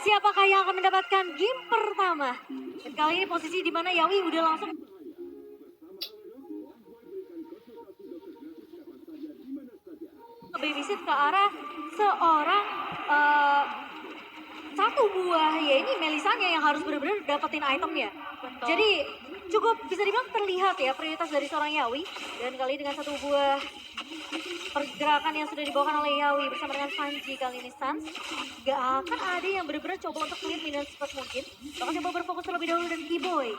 siapakah yang akan mendapatkan game pertama? Dan kali ini posisi di mana Yawi udah langsung babysit ke arah seorang satu buah ya ini Melisanya yang harus benar-benar dapetin itemnya. Betul. Jadi cukup bisa dibilang terlihat ya prioritas dari seorang Yawi. Dan kali ini dengan satu buah pergerakan yang sudah dibawakan oleh Yawi bersama dengan Sanji kali ini Sans. Gak akan ada yang benar-benar coba untuk clear minion secepat mungkin. Bahkan coba berfokus terlebih dahulu dan Keyboy.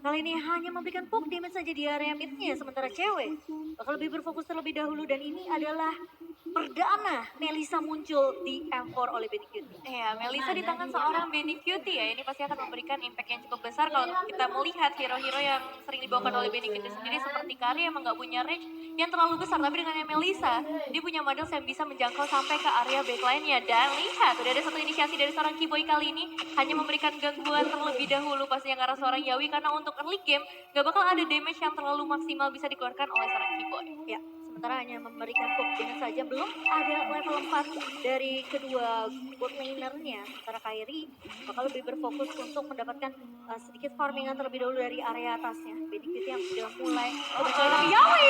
Kali ini hanya memberikan poke damage saja di area midnya sementara cewek bakal lebih berfokus terlebih dahulu dan ini adalah perdana Melisa muncul di M4 oleh Benny Cutie. Ya, Melisa di tangan seorang Benny Cutie ya, ini pasti akan memberikan impact yang cukup besar kalau kita melihat hero-hero yang sering dibawakan oleh Benny Cutie sendiri seperti Kari emang nggak punya range yang terlalu besar, tapi dengan Melisa, dia punya models yang bisa menjangkau sampai ke area backline-nya. Dan lihat, udah ada satu inisiasi dari seorang Keyboy kali ini, hanya memberikan gangguan terlebih dahulu pastinya ke arah seorang Yawi, karena untuk early game, nggak bakal ada damage yang terlalu maksimal bisa dikeluarkan oleh seorang Keyboy. Ya, sementara hanya memberikan poke damage saja, belum ada level 4 dari kedua bot lanernya. Sementara Kairi bakal lebih berfokus untuk mendapatkan sedikit farmingan terlebih dahulu dari area atasnya. Benny Cutie yang sudah mulai Tapi Yawi!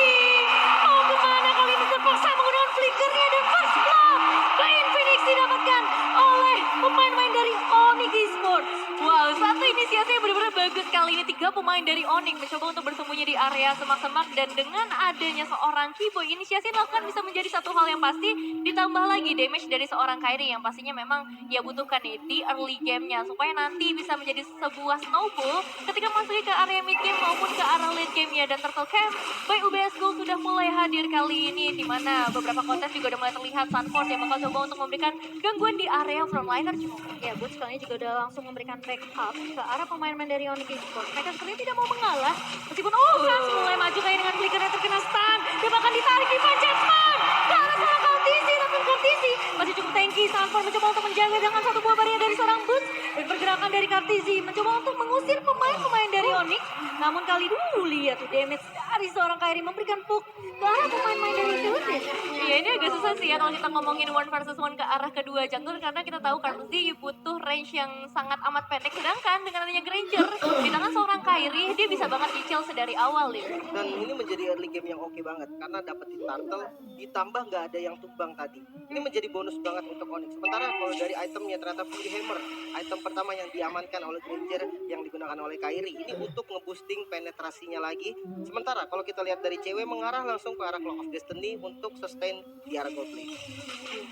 mau kemana kali ini terpaksa menggunakan flickernya dan first blood by Infinix didapatkan oleh pemain-pemain dari Onyx Esports. Wow, satu inisiasi yang benar-benar bagus kali ini. 3 pemain dari Onyx mencoba untuk bersembunyi di area semak-semak. Dan dengan adanya seorang Keyboy, inisiasi yang dilakukan bisa menjadi satu hal yang pasti. Ditambah lagi damage dari seorang Kairi yang pastinya memang ia butuhkan nih di early game-nya. Supaya nanti bisa menjadi sebuah snowball ketika masuk ke area mid game maupun ke arah late game-nya. Dan Turtle Camp by UBS Gold sudah mulai hadir kali ini. Dimana beberapa konten juga udah mulai terlihat Sunford yang bakal coba untuk memberikan gangguan di area frontliner. Ya, Boots kali ini juga udah langsung memberikan backup ke arah pemain-pemain dari Onyx Esports. Mereka sepertinya tidak mau mengalah. Meskipun Sans mulai maju kayak dengan flickernya terkena stun. Dia bahkan ditarik di Jetsman ke arah seorang Kartisi. Tapi Kartisi masih cukup tanky. Sanford mencoba untuk menjaga dengan satu buah barrier dari seorang Boots. Dan pergerakan dari Kartisi mencoba untuk mengusir pemain-pemain dari Onyx. Namun kali dulu lihat tuh damage dari seorang Kairi memberikan poke ke arah pemain-pemain dari Philippines. Iya, ini agak susah sih ya kalau kita ngomongin 1 versus 1 ke arah kedua jungle, karena kita tahu Kartusi butuh range yang sangat amat pendek, sedangkan dengan adanya Granger di tangan seorang Kairi, dia bisa banget nyicil sedari awal nih. Dan ini menjadi early game yang oke banget karena dapetin turtle ditambah nggak ada yang tumbang tadi. Ini menjadi bonus banget untuk Onyx. Sementara kalau dari itemnya ternyata Fury Hammer, item pertama yang diamankan oleh Granger yang digunakan oleh Kairi ini untuk ngeboosting penetrasinya lagi. Sementara kalau kita lihat dari cewek mengarah langsung ke arah Clock of Destiny untuk sustain di arah gold lane.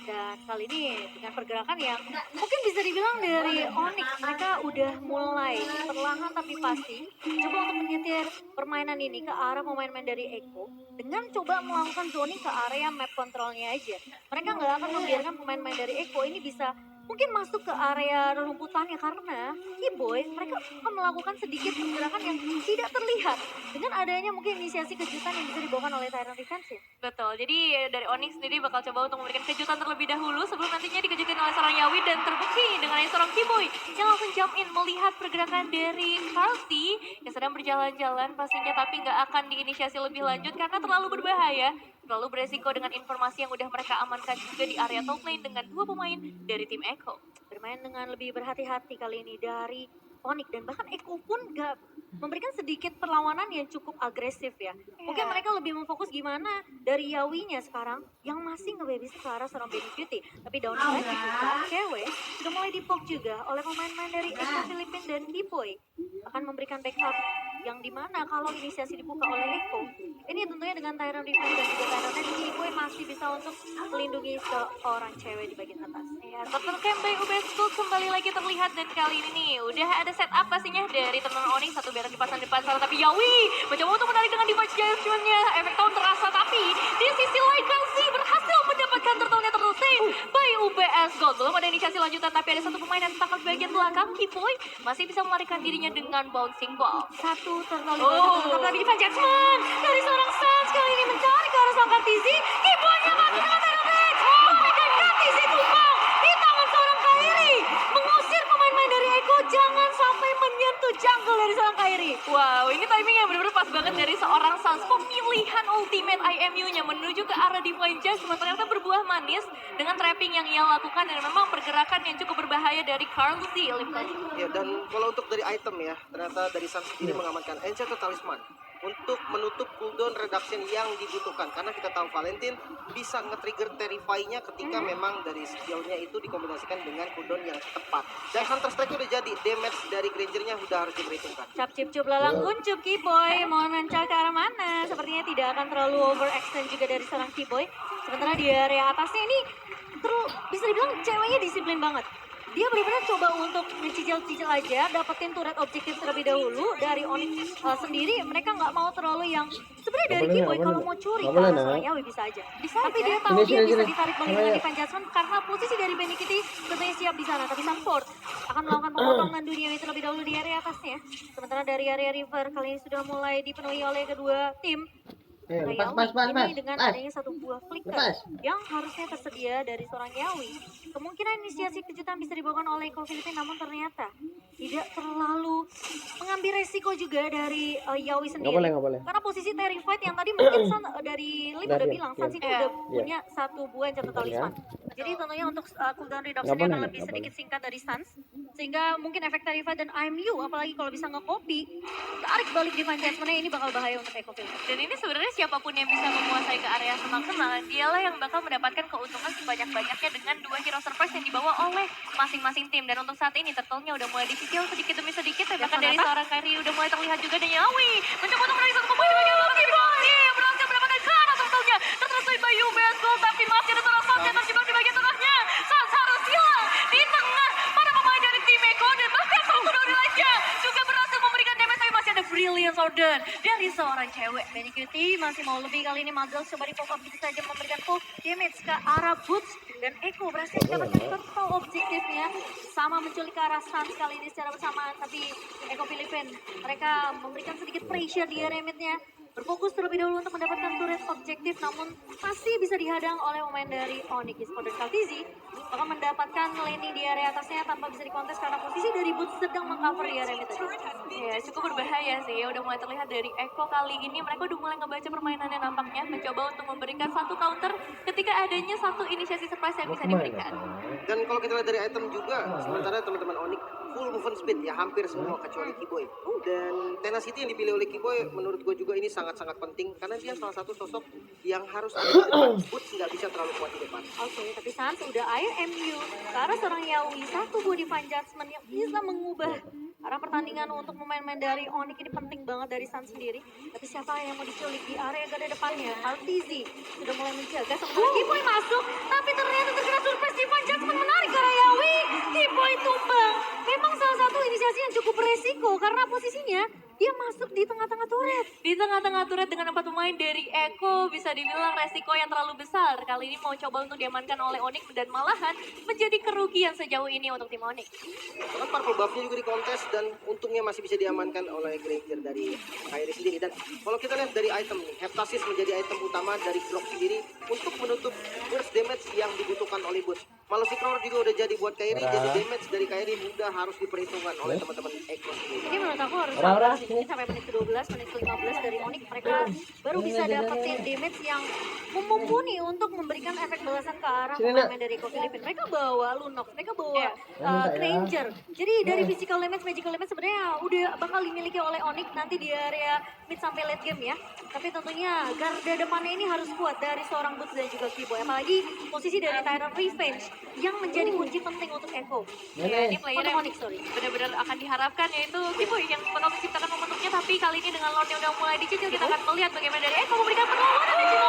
Dan kali ini dengan pergerakan yang mungkin bisa dibilang dari Onyx, mereka udah mulai perlahan tapi pasti coba untuk menyetir permainan ini ke arah pemain-pemain dari Echo dengan coba melakukan zoning ke area map controlnya aja. Mereka nggak akan membiarkan pemain-pemain dari Echo ini bisa mungkin masuk ke area rerumputannya karena Keyboy mereka akan melakukan sedikit pergerakan yang tidak terlihat dengan adanya mungkin inisiasi kejutan yang bisa dibawakan oleh Tyrant Defense. Betul, jadi dari Onyx sendiri bakal coba untuk memberikan kejutan terlebih dahulu sebelum nantinya dikejutin oleh seorang Yawi, dan terbukti dengan seorang Keyboy yang langsung jump in melihat pergerakan dari Karsi yang sedang berjalan-jalan pastinya, tapi nggak akan diinisiasi lebih lanjut karena terlalu berbahaya, terlalu beresiko dengan informasi yang udah mereka amankan juga di area top lane dengan 2 pemain dari tim Echo. Bermain dengan lebih berhati-hati kali ini dari Onyx dan bahkan Echo pun gak memberikan sedikit perlawanan yang cukup agresif ya. Mungkin mereka lebih memfokus gimana dari Yawinya sekarang yang masih nge-babysit ke arah seorang Benny Cutie. Tapi down lagi saat cewek sudah mulai dipok juga oleh pemain-pemain dari Echo Philippines dan Keyboy akan memberikan backup yang dimana kalau inisiasi dibuka oleh Echo ini tentunya dengan Tyrant Defense dan juga Tyrant Defense Keyboy masih bisa untuk melindungi seorang cewek di bagian atas. Ya, Turtle Camp by UBS Gold kembali lagi terlihat, dan kali ini nih udah ada setup pastinya dari teman Onyx. Satu barrel dipasang depan sana, tapi Yawi mencoba untuk menarik dengan Device Judgment-nya. Efek tahun terasa, tapi di sisi lain Kalsi berhasil mendapatkan turtle-nya Turtle Save by UBS Gold. Belum ada inisiasi lanjutan, tapi ada satu pemain yang tertangkap bagian belakang. Keyboy masih bisa melarikan dirinya dengan bouncing ball. Satu terlalu tapi Device Judgment dari seorang Sans kali ini mencari ke arah seorang Kartisi. Keyboy-nya mati dengan Tyrant Defense. Dan Kartisi tumbang di tangan seorang Kairi. Mengusir pemain-pemain dari Echo jangan sampai menyentuh jungle dari seorang Kairi. Wow, ini timing yang benar-benar pas banget dari seorang Suns. Pemilihan ultimate IMU-nya menuju ke arah Divine Judgment ternyata berbuah manis dengan trapping yang ia lakukan dan memang pergerakan yang cukup berbahaya dari Carl Z. Ya, dan kalau untuk dari item ya, ternyata dari Suns sendiri mengamankan Enchanted Talisman untuk menutup cooldown reduction yang dibutuhkan. Karena kita tahu Valentine bisa nge-trigger Terrify-nya ketika memang dari skill-nya itu dikombinasikan dengan cooldown yang tepat. Dan Hunter Strike udah jadi, damage dari Granger-nya udah harus diperhitungkan. Cap cip cup lalang kuncup Kiboy, mau nancap ke arah mana? Sepertinya tidak akan terlalu overextend juga dari seorang Kiboy. Sementara di area atasnya ini bisa dibilang ceweknya disiplin banget. Dia benar-benar coba untuk mencicil-cicil aja, dapetin turret objektif terlebih dahulu dari Onyx sendiri. Mereka nggak mau terlalu yang sebenarnya dari Kiboy kalau mau curi ke arah seorang Yawi bisa aja. Tapi dia tahu dia bisa ditarik balik dengan Divine Judgment karena posisi dari Benny Kitty tentunya siap di sana. Tapi Sanford akan melakukan pemotongan dunia terlebih dahulu di area atasnya. Sementara dari area river kali ini sudah mulai dipenuhi oleh kedua tim. Lepas. Ini dengan adanya satu buah flicker yang harusnya tersedia dari seorang Yawi. Kemungkinan inisiasi kejutan bisa dibawakan oleh Eko Filipin, namun ternyata tidak terlalu mengambil resiko juga dari Yawi sendiri. Nggak boleh. Karena posisi Terrified yang tadi mungkin dari Lim udah bilang, Sans itu udah punya satu buah Enchanted Talisman. Jadi tentunya untuk cooldown reduction akan lebih sedikit singkat dari Sans. Sehingga mungkin efek Terrified dan IMU, apalagi kalau bisa nge-copy, tarik balik Divine Judgment-nya ini bakal bahaya untuk Eko Filipin. Dan ini sebenarnya siapapun yang bisa menguasai ke area semak-semak, dialah yang bakal mendapatkan keuntungan sebanyak-banyaknya dengan dua hero surprise yang dibawa oleh masing-masing tim. Dan untuk saat ini turtle-nya udah mulai dicicil sedikit demi sedikit, bahkan dari seorang Kyrie udah mulai terlihat juga dan Yawi mencoba untuk menarik satu pemain di bagian belakang di bawah. Berhasil mendapatkan ke arah turtle-nya, tertrasuit by Ubes Gold, tapi masih ada seorang Sans yang terjebak di bagian tengahnya. Sans harus hilang di tengah para pemain dari tim Eko, dan bahkan satu dari lainnya juga berhasil memberikan damage, tapi masih ada Brilliance Order dari seorang cewek. Benny Cutie masih mau lebih kali ini. Mazel coba di pop up bisa saja memberikan full damage ke arah Boots, dan Eko berhasil mendapatkan total objektifnya sama menculik ke arah Sans kali ini secara bersamaan. Tapi Eko Filipin mereka memberikan sedikit pressure di area mid-nya, berfokus terlebih dahulu untuk mendapatkan turret objektif, namun masih bisa dihadang oleh pemain dari Onyx Esports. Dan Kaltizi akan mendapatkan laning di area atasnya tanpa bisa dikontes karena posisi dari Boots sedang mengcover di area mid. Ya, cukup berbahaya sih. Udah mulai terlihat dari Eko kali ini mereka udah mulai ngebaca permainannya nampaknya, mencoba untuk memberikan satu counter ketika adanya satu inisiasi surprise yang bisa diberikan. Dan kalau kita lihat dari item juga, sementara teman-teman Onyx full movement speed ya, hampir semua kecuali Kiboy. Dan tenacity yang dipilih oleh Kiboy menurut gue juga ini sangat-sangat penting karena dia salah satu sosok yang harus ada di depan. Boots nggak bisa terlalu kuat di depan. Oke, tapi Sans udah IMU ke arah seorang Yawi, satu buah Divine Judgment yang bisa mengubah arah pertandingan untuk pemain-pemain dari Onyx. Ini penting banget dari Sans sendiri. Tapi siapa yang mau diculik di area gada depannya? Kaltizi sudah mulai menjaga, sementara Kiboy masuk, tapi ternyata terkena surprise. Divine Judgment menarik ke arah Yawi, Kiboy tumbang. Memang salah satu inisiasi yang cukup beresiko karena posisinya dia masuk di tengah-tengah turret. Di tengah-tengah turret dengan 4 pemain dari Eko bisa dibilang resiko yang terlalu besar. Kali ini mau coba untuk diamankan oleh Onyx dan malahan menjadi kerugian sejauh ini untuk tim Onyx. Karena purple buff-nya juga dikontes dan untungnya masih bisa diamankan oleh Granger dari Kyrie sendiri. Dan kalau kita lihat dari item nih, Heptasis menjadi item utama dari Glock sendiri untuk menutup burst damage yang dibutuhkan oleh Boots. Malefic Roar juga udah jadi buat Kyrie, jadi damage dari Kyrie udah harus diperhitungkan oleh teman-teman Eko sendiri. Ini menurut aku harus sabar sih, mungkin sampai menit ke-12, menit ke-15 dari Onyx mereka baru bisa dapetin damage yang mumpuni untuk memberikan efek balasan ke arah pemain dari Eko Filipin. Mereka bawa Lunox, mereka bawa Granger. Jadi dari physical damage, magical damage sebenarnya udah bakal dimiliki oleh Onyx nanti di area mid sampai late game ya. Tapi tentunya garda depannya ini harus kuat dari seorang Boots dan juga Kiboy. Apalagi posisi dari Tyrant Revenge yang menjadi kunci penting untuk Eko. Ya, ini player Untuk yang Onyx, sorry. benar-benar akan diharapkan yaitu Kiboy yang bakal menciptakan momentumnya, tapi kali ini dengan Lordnya udah mulai dicicil, kita akan melihat bagaimana dari Eko memberikan perlawanan di situ.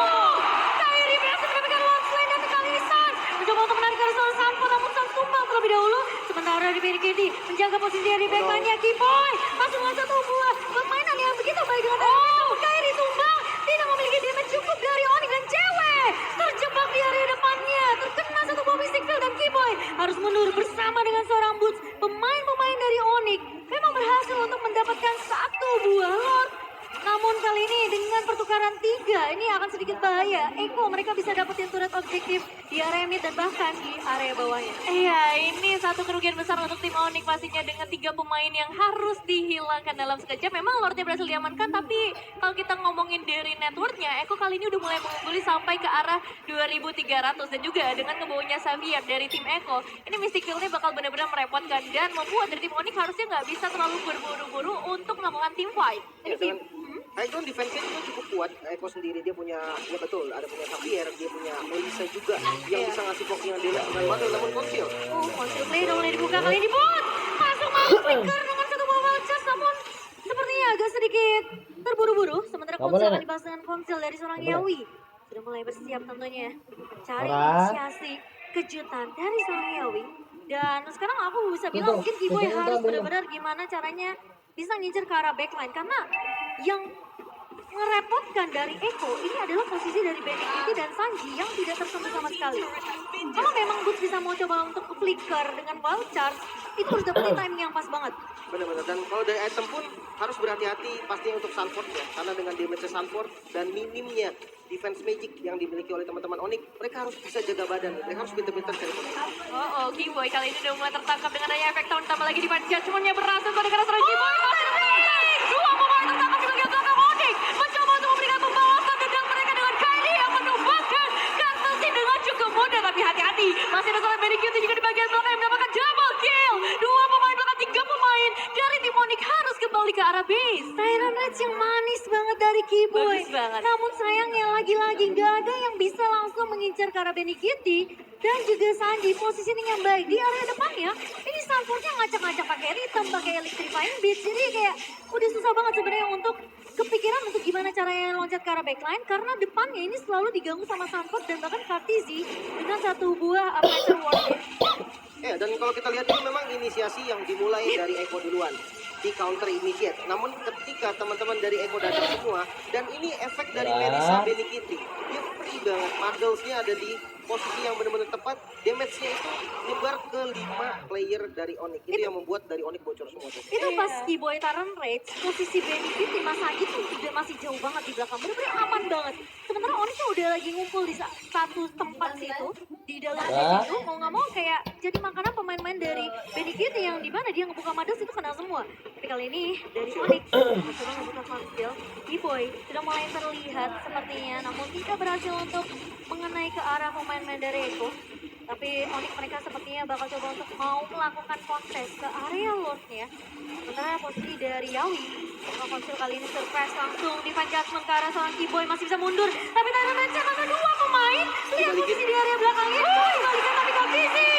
Kyrie berhasil mendapatkan Lord Slay dan kali ini Sans mencoba untuk menarik ke arah Sanford, namun Sans tumbang terlebih dahulu. Sementara dari Benny Kitty menjaga posisi dari backline-nya. Kiboy masuk dengan satu buah permainan yang begitu baik dengan Kyrie tumbang, tidak memiliki damage cukup dari Onyx dan cewek terjebak di area depannya, terkena satu buah Mystic Field dan Kiboy harus mundur bersama dengan seorang Boots. Pemain-pemain dari Onyx memang berhasil untuk mendapatkan satu buah Lord. Namun kali ini dengan pertukaran 3, ini akan sedikit sedikit bahaya. Eko mereka bisa dapetin turret objektif di area mid dan bahkan di area bawahnya. Iya, ini satu kerugian besar untuk tim Onyx pastinya dengan 3 pemain yang harus dihilangkan dalam sekejap. Memang Lordnya berhasil diamankan, tapi kalau kita ngomongin dari networknya, Eko kali ini udah mulai mengungguli sampai ke arah 2300 dan juga dengan kebawanya Xavier dari tim Eko. Ini Mystic Kill-nya bakal benar-benar merepotkan dan membuat dari tim Onyx harusnya nggak bisa terlalu berburu-buru untuk melakukan team fight. Ya, dengan Hydron defense-nya juga cukup kuat. Eko sendiri dia punya, ya betul, ada punya Xavier, dia punya Melissa juga yang bisa ngasih poking yang dia dengan Waddle namun Konsil. Konsil play udah mulai dibuka kali ini Bot. Langsung masuk flicker dengan satu buah Vultures namun sepertinya agak sedikit terburu-buru. Sementara Konsil akan dibahas dengan Konsil dari seorang Yawi. Sudah mulai bersiap tentunya cari inisiasi kejutan dari seorang Yawi. Dan sekarang aku bisa bilang mungkin Kiboy harus benar-benar gimana caranya bisa ngincer ke arah backline. Karena yang merepotkan dari Eko ini adalah posisi dari Benedikti dan Sanji yang tidak tersentuh sama sekali. Kalau memang Boots bisa mau coba untuk flicker dengan wild charge, itu harus dapetin timing yang pas banget. Benar-benar, dan kalau dari item pun harus berhati-hati pastinya untuk Sanford ya, karena dengan damage Sanford dan minimnya defense magic yang dimiliki oleh teman-teman Onyx, mereka harus bisa jaga badan, mereka harus pintar-pintar cari posisi. Kiboy kali ini udah mulai tertangkap dengan adanya efek tahun tambah lagi di Panjat, cumannya berhasil pada karena seorang Kiboy masih lebih. Dua pemain tertangkap di bagian belakang Onyx, mencoba untuk memberikan pembalasan dendam mereka dengan Kylie yang menumbangkan Kartusi dengan cukup mudah, tapi hati-hati, masih ada seorang Benedikti juga di bagian belakang yang mendapatkan double kill. Dua pemain bahkan 3 pemain dari tim Onyx harus kembali ke arah base. Siren Rage yang manis banget dari Kiboy. Bagus banget. Namun sayangnya lagi-lagi nggak ada yang bisa langsung mengincar ke arah Benedikti dan juga Sanji. Positioning yang baik di area depannya. Ini Sanfordnya ngacak-ngacak pakai rhythm, pakai electrifying beats. Jadi kayak udah susah banget sebenarnya untuk kepikiran untuk gimana caranya loncat ke arah backline. Karena depannya ini selalu diganggu sama Sanford dan bahkan Kartizi dengan satu buah pressure ward. Ya, dan kalau kita lihat ini memang inisiasi yang dimulai dari Eko duluan di counter initiate. Namun ketika teman-teman dari Eko datang semua, dan ini efek dari Melissa Benedikti, dia free banget. Muddles-nya ada di posisi yang benar-benar tepat, damage-nya itu nyebar ke 5 player dari Onyx. Itu yang membuat dari Onyx bocor semua tuh. Itu pas Kiboy Taren Rage, posisi Benedikti Sanji tuh udah masih jauh banget di belakang. Bener-bener aman banget. Sementara Onyxnya udah lagi ngumpul di satu tempat situ, di dalam situ. Mau nggak mau kayak jadi makanan pemain-pemain dari Benedikti yang dimana dia ngebuka Madas itu kena semua. Tapi kali ini dari Onyx mencoba ngebuka Farmville. Kiboy sudah mulai terlihat sepertinya, namun tidak berhasil untuk mengenai ke arah pemain-pemain dari Eko. Tapi Onyx mereka sepertinya bakal coba untuk mau melakukan kontes ke area Lordnya. Sementara posisi dari Yawi, konsul kali ini surprise langsung di Judgment ke arah seorang Kiboy masih bisa mundur. Tapi Tyrant Rage ada 2 pemain. Lihat posisi di area belakangnya. Dibalikan tapi Kartizi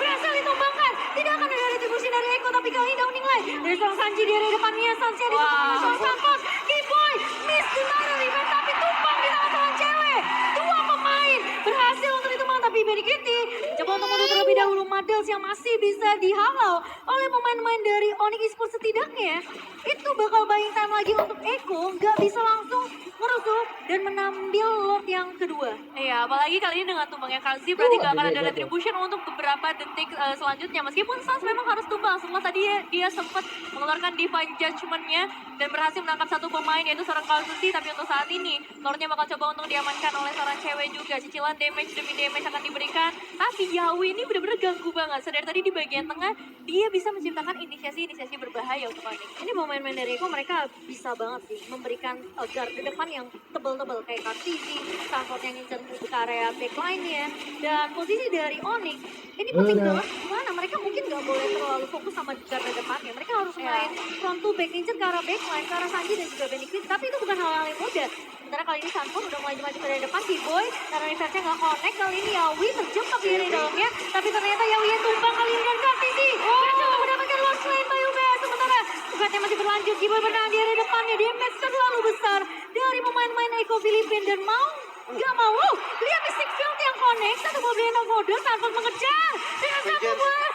berhasil ditumbangkan. Tidak akan ada retribusi dari Eko, tapi kali ini downing line dari seorang Sanji di area depannya. Sanji di seorang Sanford. Kiboy miss di mana revenge tapi tumbang di tangan seorang cewek. 2 pemain berhasil untuk ditumbang, tapi Benedikti coba untuk mundur terlebih dahulu. Muddles yang masih bisa dihalau oleh pemain-pemain dari Onyx Esports setidaknya itu bakal buying time lagi untuk Eko, nggak bisa langsung merusuh dan menambil Lord yang kedua. Iya, apalagi kali ini dengan tumbangnya Kazi berarti nggak akan ada retribution untuk beberapa detik selanjutnya. Meskipun Sans memang harus tumbang setelah tadi dia sempat mengeluarkan Divine Judgment-nya dan berhasil menangkap satu pemain yaitu seorang Kalsusi. Tapi untuk saat ini Lordnya bakal coba untuk diamankan oleh seorang cewek juga. Cicilan damage demi damage akan diberikan. Tapi Yawi ini benar-benar ganggu banget. Sedari tadi di bagian tengah dia bisa menciptakan inisiasi berbahaya untuk Onyx. Ini pemain-pemain dari Eko mereka bisa banget sih memberikan guard di depan yang tebel-tebel kayak Kartizi, Sanford yang ngincer ke area backline-nya, dan posisi dari Onyx ini penting banget gimana mereka mungkin nggak boleh terlalu fokus sama guard di depannya, mereka harus main front to back, ngincer ke arah backline, ke arah Sanji dan juga Benedikti, tapi itu bukan hal-hal yang mudah. Sementara kali ini Sanford udah mulai maju ke area depan, Kiboy karena reverse-nya nggak connect, kali ini Yawi terjebak di area dalamnya, tapi ternyata Yawi yang tumbang kali ini dan Kartizi berhasil mendapatkan lost lane by UBS. Sementara tugasnya masih berlanjut, Kiboy menang di area depannya, damage terlalu besar dari pemain-pemain Eko Filipin dan mau nggak mau, lihat Mystic Field yang connect, satu mobil yang kode, Sanford mengejar dengan satu buah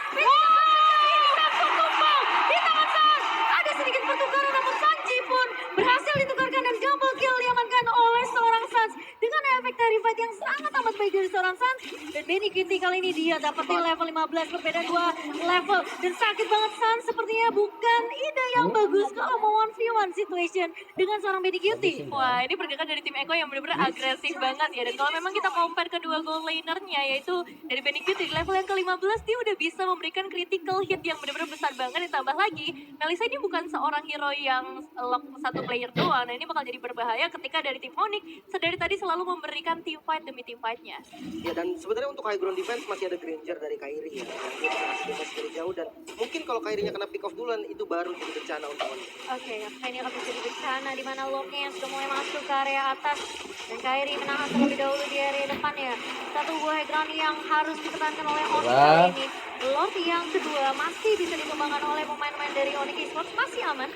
langsung tumbang di tangan Sans. Ada sedikit pertukaran namun Sanji pun berhasil ditukarkan dan double kill diamankan oleh seorang Sans dengan efek terrified yang sangat amat baik dari seorang Sans. Dan Benedikti kali ini dia dapetin level 15, berbeda 2 level dan sakit banget Sans sepertinya sepertinya bukan ide yang bagus kalau mau 1v1 situation dengan seorang Benny Cutie. Wah, ini pergerakan dari tim Eko yang benar-benar agresif banget ya. Dan kalau memang kita compare kedua goal lanernya, yaitu dari Benny Cutie, di level yang ke-15 dia udah bisa memberikan critical hit yang benar-benar besar banget. Ditambah lagi, Melissa ini bukan seorang hero yang lock satu player doang. Nah ini bakal jadi berbahaya ketika dari tim Onyx sedari tadi selalu memberikan team fight demi team fight-nya. Ya dan sebenarnya untuk high ground defense masih ada Granger dari Kairi ya. Dia bisa ngasih damage dari jauh dan mungkin kalau Kairinya kena pick off duluan itu baru jadi bencana untuk Onyx. Oke, apakah ini akan menjadi bencana di mana Lordnya yang sudah mulai masuk ke area atas dan Kairi menahan terlebih dahulu di area depan ya. Satu buah high ground yang harus dipertahankan oleh Onyx kali ini. Lord yang kedua masih bisa dikembangkan oleh pemain-pemain dari Onyx Esports, masih aman.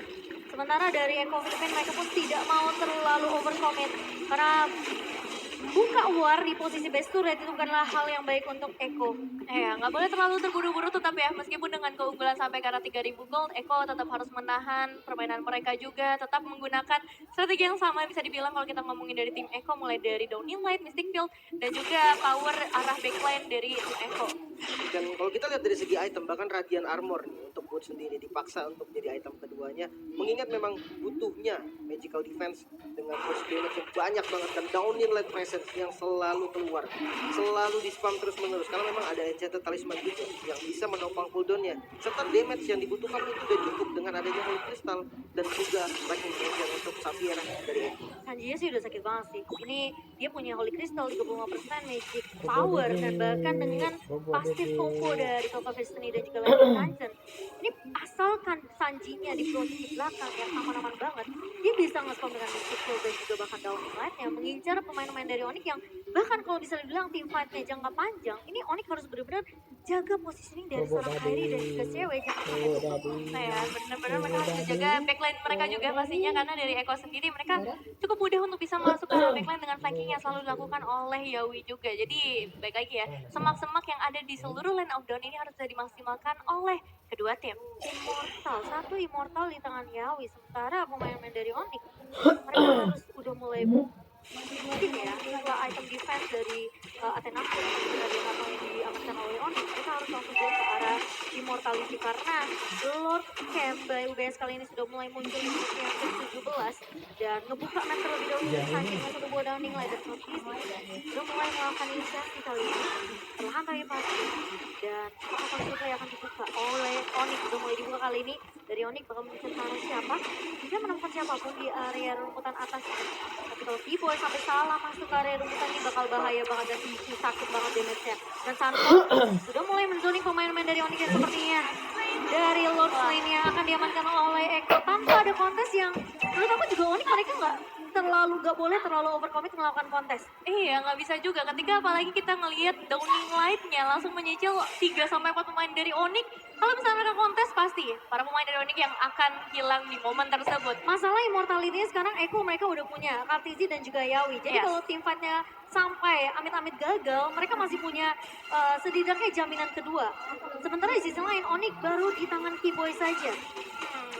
Sementara dari Eko Philippines mereka pun tidak mau terlalu overcommit karena buka war di posisi best turret itu bukanlah hal yang baik untuk Eko. Ya, nggak boleh terlalu terburu-buru tetap ya. Meskipun dengan keunggulan sampai ke arah 3.000 gold, Eko tetap harus menahan permainan mereka juga. Tetap menggunakan strategi yang sama bisa dibilang kalau kita ngomongin dari tim Eko. Mulai dari Down in Light, Mystic Field, dan juga power arah backline dari tim Eko. Dan kalau kita lihat dari segi item, bahkan Radiant Armor nih untuk Bot sendiri dipaksa untuk jadi item keduanya. Mengingat memang butuhnya magical defense dengan force damage yang banyak banget dan down in light presence yang selalu keluar. Selalu di spam terus menerus. Karena memang ada enchanted talisman juga yang bisa menopang cooldownnya. Serta damage yang dibutuhkan itu udah cukup dengan adanya Holy Crystal dan juga Lightning Ranger untuk Xavier dari Eko. Sanjinya sih udah sakit banget sih. Ini dia punya Holy Crystal 35% magic power dan bahkan dengan pasif combo dari Coca Destiny dan juga Lightning Dungeon. Ini asalkan Sanjinya di posisi belakang yang aman-aman banget, dia bisa nge-spam dengan Mystic Field dan juga bahkan Down in Light yang mengincar pemain-pemain dari Onyx yang bahkan kalau bisa dibilang tim fight-nya jangka panjang, ini Onyx harus benar-benar jaga positioning dari seorang Kairi dan juga cewek jangan sampai tutup. Nah ya, benar-benar mereka harus menjaga backline mereka juga pastinya. Karena dari Eko sendiri mereka cukup mudah untuk bisa masuk ke dalam backline dengan flanking yang selalu dilakukan oleh Yawi juga. Jadi baik lagi ya, semak-semak yang ada di seluruh lane of down ini harus bisa dimaksimalkan oleh kedua tim. Satu immortal di tangan Yawi, sementara pemain-pemain dari Onyx mereka harus udah mulai mungkin ya setelah item defense dari Athena dari kapal yang diamankan oleh Onyx, mereka harus langsung go ke arah immortality karena Lord Camp by UBS kali ini sudah mulai muncul di musim yang ke-17 dan ngebuka map terlebih dahulu Sanji dengan satu buah downing light dan sudah mulai melakukan inisiasi kali ini perlahan tapi pasti dan apakah supply akan dibuka oleh Onyx. Sudah mulai dibuka kali ini dari Onyx bakal mencari siapa, tidak menemukan siapapun di area rumputan atas. Tapi kalau T-Boy sampai salah masuk ke area rumputan ini bakal bahaya banget dan sakit banget damage-nya. Dan Sanford sudah mulai menzoning pemain-pemain dari Onyx yang sepertinya dari Lord Lane yang akan diamankan oleh Eko tanpa ada kontes yang menurut aku juga Onyx mereka nggak boleh terlalu overcommit melakukan kontes. Iya, nggak bisa juga. Ketika apalagi kita ngelihat Downing Light-nya langsung menyicil 3-4 pemain dari Onyx. Kalau misalnya mereka kontes, pasti para pemain dari Onyx yang akan hilang di momen tersebut. Masalah immortality sekarang Eko mereka udah punya Kartizi dan juga Yawi. Jadi kalau tim fight-nya sampai amit-amit gagal, mereka masih punya setidaknya jaminan kedua. Sementara di sisi lain Onyx baru di tangan Keyboy saja.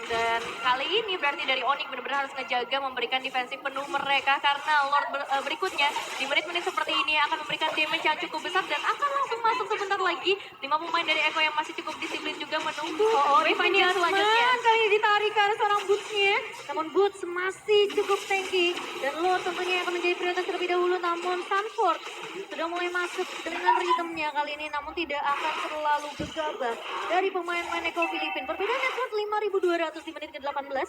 Dan kali ini berarti dari Onyx benar-benar harus ngejaga memberikan defensif penuh mereka karena Lord berikutnya di menit-menit seperti ini akan memberikan damage yang cukup besar dan akan langsung masuk sebentar lagi. 5 pemain dari Eko yang masih cukup disiplin juga menunggu wave yang selanjutnya. Kali ini ditarik ke arah seorang Boots-nya, namun Boots masih cukup tanky dan Lord tentunya akan menjadi prioritas terlebih dahulu. Namun Sanford sudah mulai masuk dengan ritmenya kali ini, namun tidak akan terlalu gegabah dari pemain-pemain Eko Filipina. Perbedaan net 5.200 di menit ke-18.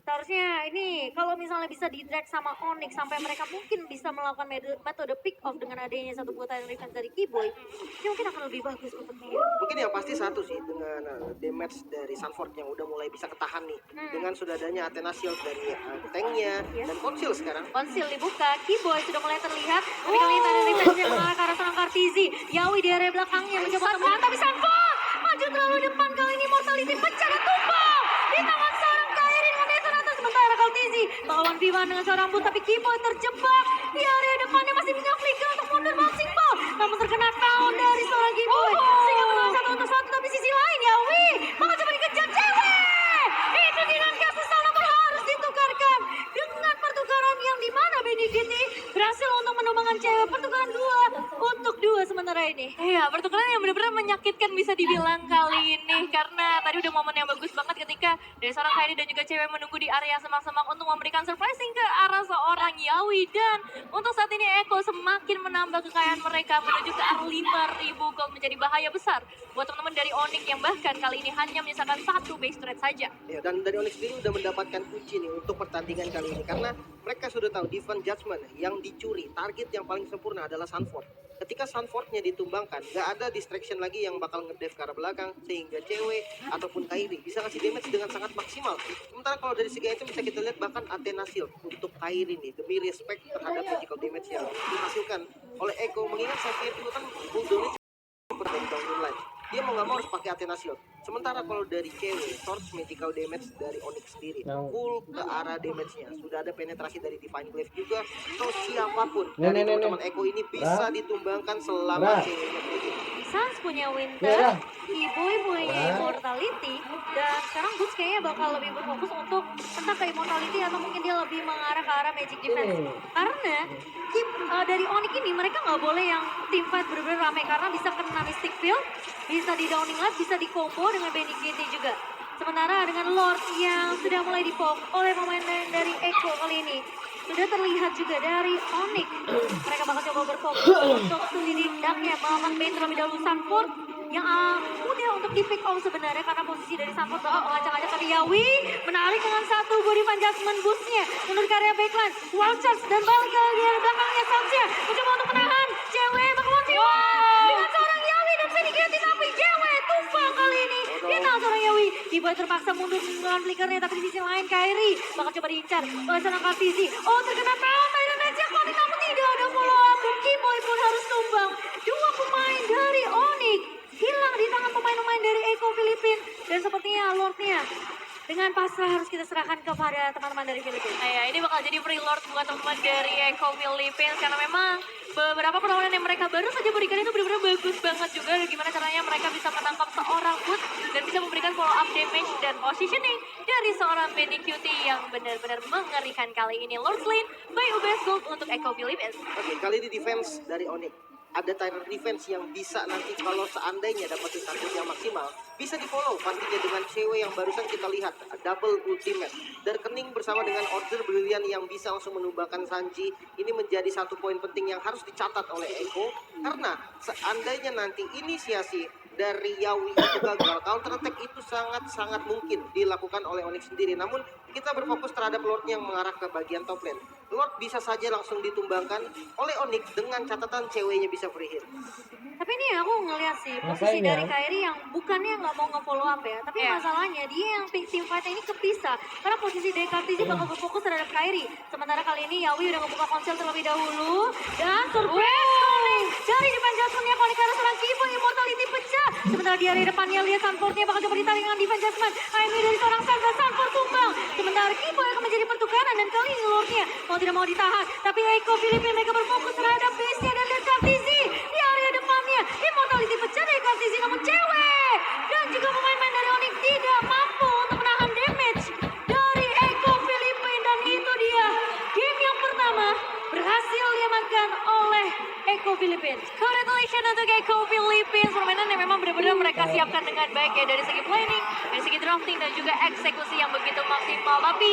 Seharusnya ini kalau misalnya bisa di-drag sama Onyx sampai mereka mungkin bisa melakukan metode pick off dengan adanya satu buah title defense dari Keyboy, ini mungkin akan lebih bagus untuk dia. Mungkin yang pasti satu sih dengan damage dari Sanford yang udah mulai bisa ketahan nih dengan sudah adanya Athena Shield dari tanknya dan Conceal sekarang. Conceal dibuka, Keyboy sudah mulai terlihat, tapi kali ini title defense yang mengarah ke arah seorang Kartizi. Yawi di area belakangnya mencoba temukan, tapi Sanford maju terlalu depan. Kali ini Mortality pecah dan tumpah di tangan seorang Kairi dengan detonasi. Sementara Kartizi melawan Viva dengan seorang Boots, tapi Keyboy terjebak di area depannya, masih punya flicker untuk mundur bouncing ball, namun terkena down dari seorang Keyboy sehingga menang 1-1. Tapi sisi lain Yawi malah coba dikejar cewek. Itu dengan kasus salah harus ditukarkan dengan pertukaran yang dimana Benny Cutie berhasil untuk menumbangkan cewek. Pertukaran 2 untuk 2 sementara ini. Iya, pertukaran yang benar-benar menyakitkan bisa dibilang kali ini. nih, karena tadi udah momen yang bagus banget ketika dari seorang Kairi dan juga cewek menunggu di area semak-semak untuk memberikan surprising ke arah seorang Yawi. Dan untuk saat ini Eko semakin menambah kekayaan mereka menuju ke arah 5.000 gold, menjadi bahaya besar buat teman-teman dari Onyx yang bahkan kali ini hanya menyisakan satu base turret saja. Ya, dan dari Onyx sendiri udah mendapatkan kunci nih untuk pertandingan kali ini karena mereka sudah tahu Divine Judgment yang dicuri, target yang paling sempurna adalah Sunford. Ketika Sunfordnya ditumbangkan, gak ada distraction lagi yang bakal ngedev ke arah belakang sehingga cewek ataupun Kairi bisa ngasih damage dengan sangat maksimal. Sementara kalau dari segi item bisa kita lihat bahkan Athena Shield untuk Kairi nih demi respect terhadap magical damage yang dihasilkan oleh Echo, mengingat Xavier itu kan bulldozer dari downline. Dia mau nggak mau harus pakai Athena Shield. Sementara kalau dari cewek, source magical damage dari Onyx sendiri full ke arah damage-nya. Sudah ada penetrasi dari Divine Glaive juga. So siapapun dari teman-teman Echo ini bisa ditumbangkan selama ceweknya pergi. Sans punya Winter, Kiboy punya Immortality, dan sekarang Boots kayaknya bakal lebih berfokus untuk entah ke Immortality atau mungkin dia lebih mengarah ke arah Magic Defense. Karena dari Onyx ini mereka nggak boleh yang team fight bener-bener ramai karena bisa kena Mystic Field, bisa di downing lab, bisa di combo dengan Benny Kitty juga. Sementara dengan Lord yang sudah mulai dipok oleh pemain dari Echo kali ini, sudah terlihat juga dari Onyx. Mereka bakal coba berfokus untuk setidaknya melakukan bait terlebih dahulu Sunford yang mudah untuk di pick off sebenarnya karena posisi dari Sunford bakal mengacak-acak, tapi Yawi menarik dengan satu body adjustment boostnya menurut ke area backline. Wild charge dan balik ke area belakangnya Sansnya mencoba untuk menahan cewek bakal dengan seorang Yawi dan Vindicated, tapi cewek tumpang kali ini. Dia tahu seorang Yawi, Kiboy terpaksa mundur dengan flickernya, tapi di sisi lain Kairi bakal coba diincar oleh seorang Kartisi. Oh, terkena penalti dan Najak Mati, namun tidak ada follow up dan Kiboy pun harus tumbang. Dua pemain dari Onyx hilang di tangan pemain-pemain dari Echo Filipina, dan sepertinya Lordnya dengan pasrah harus kita serahkan kepada teman-teman dari Filipina. Nah ya, ini bakal jadi free lord buat teman-teman dari Echo Philippines karena memang beberapa perlawanan yang mereka baru saja berikan itu benar-benar bagus banget juga, dan gimana caranya mereka bisa menangkap seorang Wood dan bisa memberikan follow up damage dan positioning dari seorang Benny Cutie yang benar-benar mengerikan kali ini. Lord Slain by UBS Gold untuk Echo Philippines. Oke, kali ini defense dari Onyx. Ada timer defense yang bisa nanti kalau seandainya dapetin target yang maksimal, bisa di follow pastinya dengan cewek yang barusan kita lihat double ultimate. Darkening bersama dengan order brilian yang bisa langsung menumbangkan Sanji. Ini menjadi satu poin penting yang harus dicatat oleh Echo, karena seandainya nanti inisiasi dari Yawi itu gagal, counter attack itu sangat-sangat mungkin dilakukan oleh Onyx sendiri. Namun kita berfokus terhadap Lord yang mengarah ke bagian top lane. Lord bisa saja langsung ditumbangkan oleh Onyx dengan catatan ceweknya bisa free hit. Tapi ini aku ngeliat sih posisi dari Kairi yang bukannya nggak mau nge-follow up ya, tapi masalahnya dia yang team fight ini kepisah karena posisi dari Kartisi bakal berfokus terhadap Kairi. Sementara kali ini Yawi udah ngebuka konsel terlebih dahulu dan surprise calling dari depan Jasmine-nya calling karena seorang Kiboy Immortality pecah. Sementara di area depannya lihat Sunford-nya bakal coba ditarik dengan defense Jasmine. Ini dari seorang Sansa, Sunford tumbang. Sementara Kiboy akan menjadi pertukaran dan kali ini Lord-nya mau tidak mau ditahan. Tapi Echo Filipina mereka berfokus terhadap base-nya dan lihat Kartisi di area depannya. Immortality pecah dari Kartisi, namun cewek dan juga pemain-pemain dari Onyx tidak mampu untuk menahan damage dari Echo Filipina, dan itu dia game yang pertama berhasil diamankan oleh Echo Philippines. Congratulations untuk Echo Philippines, permainan yang memang benar-benar mereka siapkan dengan baik ya dari segi planning, dari segi drafting dan juga eksekusi yang begitu maksimal. Tapi